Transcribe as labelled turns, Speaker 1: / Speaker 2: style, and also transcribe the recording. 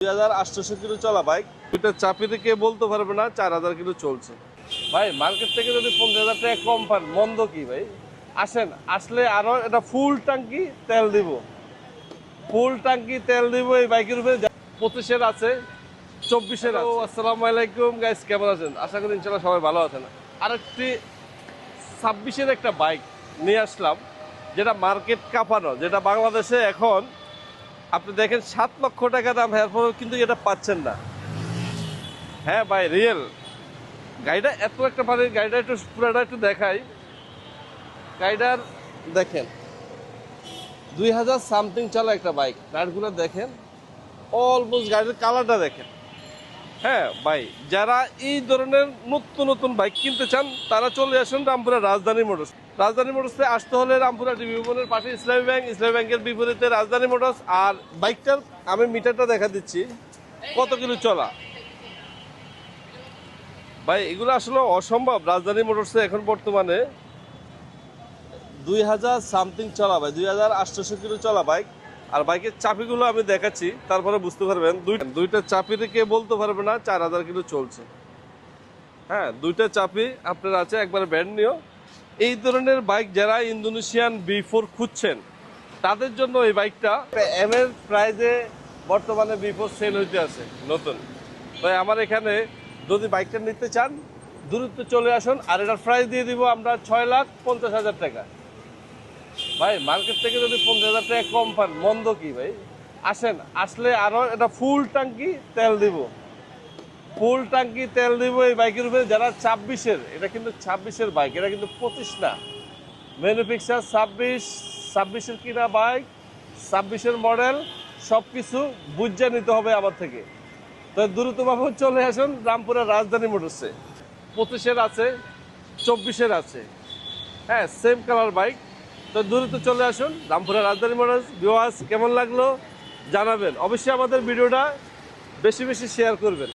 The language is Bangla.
Speaker 1: 2800 কিলো চলা বাইক, দুইটা চাপিতে কে বলতে পারবে না 4000 কিলো চলছে। ভাই মার্কেট থেকে যদি 50,000 টাকা কম পান মন্দ কি ভাই? আসেন, আসলে আরো এটা ফুল ট্যাঙ্কি তেল দিব, ফুল ট্যাঙ্কি তেল দিব এই বাইকের উপরে। 25-এর আছে, 24-এর আছে। আসসালামু আলাইকুম গাইস, কেমন আছেন? আশা করি ইনশাআল্লাহ সবাই ভালো আছেন। আরেকটি 26-এর একটা বাইক নিয়ে আসলাম, যেটা মার্কেট কাঁপানো, যেটা বাংলাদেশে এখন আপনি দেখেন 7 লক্ষ টাকা দাম, এরপরেও কিন্তু এটা পাচ্ছেন না। হ্যাঁ ভাই, রিয়েল গাড়িটা এত একটা ভালো। গাড়িটা একটু পুরাটা একটু দেখাই। গাড়িটার দেখেন 2000 সামথিং চলা একটা বাইক। টায়ারগুলো দেখেন, অলমোস্ট গাড়ির কালারটা দেখেন। হ্যাঁ ভাই, যারা এই ধরনের নতুন নতুন বাইক কিনতে চান তারা চলে আসুন রামপুরা রাজধানী মোটরস। রাজধানী মোটরসে আসতে হলে রামপুরা ডিবি ভবনের পাশে ইসলামী ব্যাংক, ইসলামী ব্যাংকের বিপরীতে রাজধানী মোটরস। আর বাইকটার আমি মিটারটা দেখা দিচ্ছি কত কিলো চলা। ভাই এগুলো আসলে অসম্ভব। রাজধানী মোটরসে এখন বর্তমানে 2000 সামথিং চলা ভাই, 2800 কিলো চলা বাইক। আর বাইকের চাপিগুলো আমি দেখাচ্ছি, তারপরে বুঝতে পারবেন। দুইটা চাপিতে কে বলতে পারবে না 4000 কিলো চলছে। হ্যাঁ, দুইটা চাপি আপনার আছে, একবারে ব্র্যান্ড নিউ। এই ধরনের বাইক যারা ইন্দোনেশিয়ান B4 খুঁজছেন তাদের জন্য এই বাইকটা এম এর প্রাইজে বর্তমানে B4 সেল হইতে আছে নতুন। তাই আমার এখানে যদি বাইকটা নিতে চান দ্রুত চলে আসুন। আর এটার প্রাইস দিয়ে দিব আমরা 6,50,000 টাকা। ভাই মার্কেট থেকে যদি 50,000 টাকা কম পান মন্দ কি ভাই? আসেন, আসলে আরো এটা ফুল ট্যাঙ্কি তেল দিব, ফুল ট্যাঙ্কি তেল দিব এই বাইকের উপরে। যারা 26-এর, এটা কিন্তু 26-এর বাইক, এটা কিন্তু 25 না। ম্যানুফ্যাকচার 26-এর কিনা বাইক, 26-এর মডেল, সব কিছু বুঝে নিতে হবে আমার থেকে। তো দ্রুতভাবে চলে আসুন রামপুরা রাজধানী মোটরসে। 25-এর আছে, 24-এর আছে। হ্যাঁ, সেম কালার বাইক। তো দ্রুত চলে আসুন রামপুরা রাজধানী মোটরস। ভিউয়ার্স কেমন লাগলো জানাবেন, অবশ্যই আমাদের ভিডিওটা বেশি বেশি শেয়ার করবেন।